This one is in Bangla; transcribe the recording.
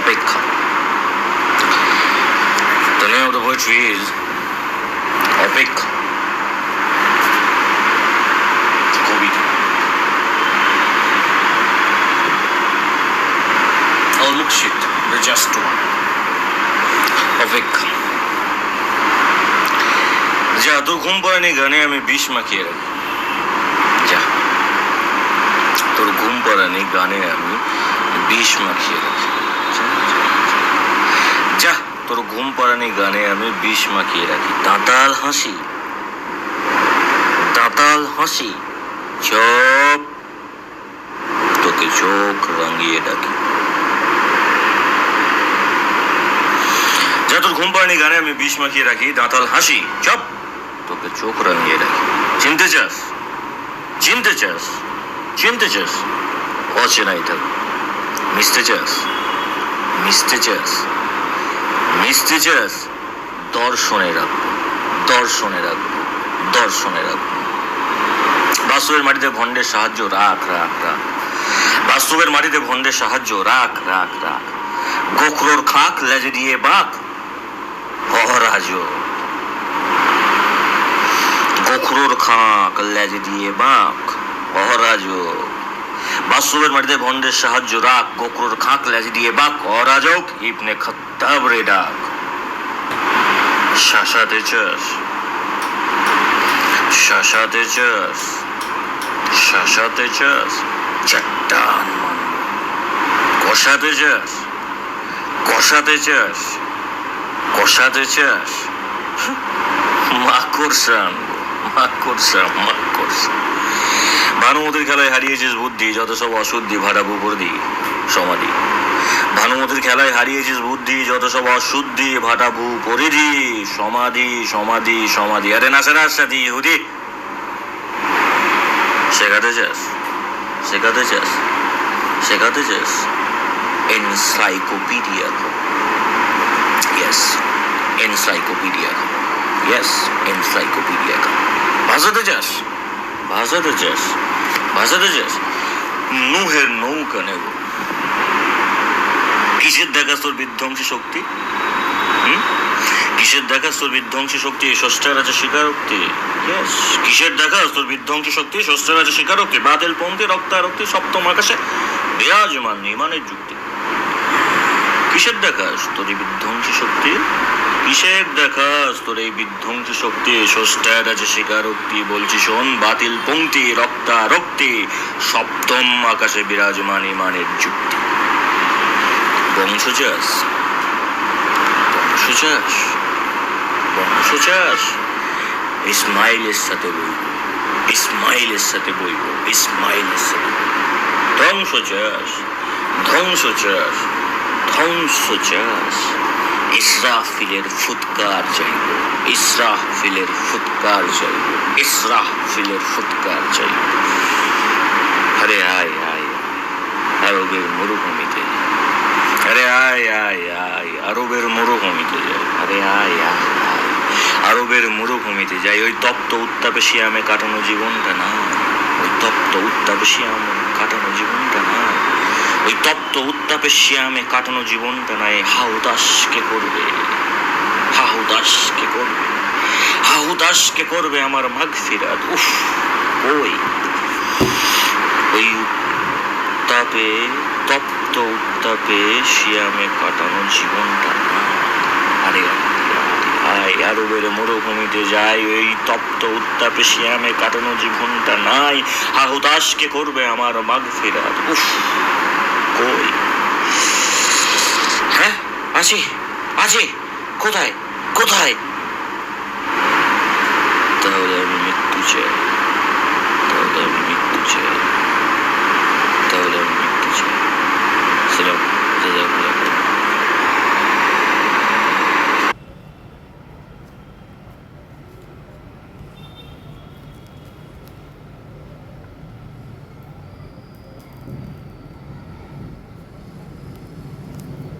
অপেক্ষা। The name of the poetry is অপেক্ষা। কবিতা Al-Muqshid, the just one. অপেক্ষা। যা তোর ঘুম পড়েনি গানে আমি বিষ মাখিয়ে রাখি। যা তোর ঘুম পড়েনি গানে আমি বিষ মাখিয়ে রাখি। যা তোর ঘুম পড়েনি গানে আমি বিষ মাখিয়ে রাখি। দাঁতাল হাসি, দাঁতাল হাসি, চপ তোকে চোখ রাঙিয়ে ডাকি। যা তোর ঘুম পড়েনি গানে আমি বিষ মাখিয়ে রাখি। দাঁতাল হাসি, চপ তোকে চোখ রাঙিয়ে রাখি। চিনতে চাস, চিনতে চাস, চিনতে চাস, অচেনাই থাক। মিশতে চাস, মিশতে চাস, মিশতে চাস, দর্শনে রাখবো, দর্শনে রাখবো, দর্শনে রাখবো। বাস্তবের মাটিতে ভণ্ডের সাহায্য রাখ, রাখ, রাখ। বাস্তবের মাটিতে ভণ্ডের সাহায্য রাখ, রাখ, রাখ। গোখরোর খাক লেজে দিয়ে বাক অরাজ। গোখরোর খাক লেজে দিয়ে বাক অরাজ। বাস্তবের মাটিতে ভণ্ডের সাহায্য রাখ, গোখরোর খাক লেজে দিয়ে বাক অরাজক। ইবনে খত্তাব রে ডাক। শাসাতে চাস, শাসাতে চাস, শাসাতে চাস, চট্টান মানব। কষাতে চাস, কষাতে চাস, কষাতে চাস, মাকড়সা আনবো, মাকড়সা, মাকড়সা। ভানুমতির খেলায় হারিয়েছিস বুদ্ধি, যত সব অশুদ্ধি ভাটাবু পরিধি সমাধি। ভানুমতির খেলায় হারিয়েছিস বুদ্ধি, যত সব অশুদ্ধি ভাটাবু পরিধি সমাধি, সমাধি, সমাধি। আরে নাসেরার সাথে ইহুদি শেখাতে চাস, শেখাতে চাস, শেখাতে চাস, এনসাইক্লোপিডিয়া কো। ইয়েস, এনসাইক্লোপিডিয়া কো। ইয়েস, এনসাইক্লোপিডিয়া কো। ভাষাতে চাস, ভাষাতে চাস, ভাষাতে চাস, নুহের নৌকা নেব। কিসের দেখাস তোর বিধ্বংসী শক্তি? কিসের দেখাস তোর বিধ্বংসী শক্তি? ষষ্ঠার আছে স্বীকারোক্তি। ইয়েস, কিসের দেখাস তোর বিধ্বংসী শক্তি? ষষ্ঠার আছে স্বীকারোক্তি। বাতিল পন্থী রক্তারক্তি সপ্তম আকাশে বিরাজমান ইমানের যুক্তি। কিসের দেখাস তোর এই বিধ্বংসী শক্তি? কিসের দেখাস তোর এই বিধ্বংসী শক্তি? ষষ্ঠার আছে স্বীকারোক্তি। বলছি শোন, বাতিল পঙ্ক্তি রক্তারক্তি সপ্তম আকাশে বিরাজমান ইমানের যুক্তি। বংশ চাস, বংশ চাস, বংশ চাস, ইসমাইলের সাথে বইব, ইসমাইলের সাথে বইব, ইসমাইলের সাথে। ধ্বংস চাস, ধ্বংস চাস, ধ্বংস চাস, ইসরাফিলের ফুৎকার চাইব, ইসরাফিলের ফুৎকার চাইব, ইসরাফিলের ফুৎকার চাইব। আরে আয় আয় আরবের মরুভূমিতে, আরে আয় আয় আয় আরবের মরুভূমিতে যাই। আরে আয় আয় আয় আরবের মরুভূমিতে যাই। ওই তপ্ত উত্তাপে শিয়ামে কাটানো জীবনটা না, ওই তপ্ত উত্তাপে শিয়ামে কাটানো জীবনটা না, ওই তপ্ত উত্তাপে শিয়ামে কাটানো জীবনটা নাই। হাহুদাসকে করবে, হাহুদাসকে করবে, হাহুদাসকে করবে আমার মাগফিরাত। উফ, ওই ওই উত্তাপে, তপ্ত উত্তাপে শিয়ামে কাটানো জীবনটা না। আরে আয় আরবের মরুভূমিতে যাই। ওই তপ্ত উত্তাপে শিয়ামে কাটানো জীবনটা নাই। হাহুদাসকে করবে আমার মাগফিরাত। উফ, কই? হ্যাঁ, আছি, আছি। কোথায়, কোথায়? তাহলে আমি মৃত্যু চাই।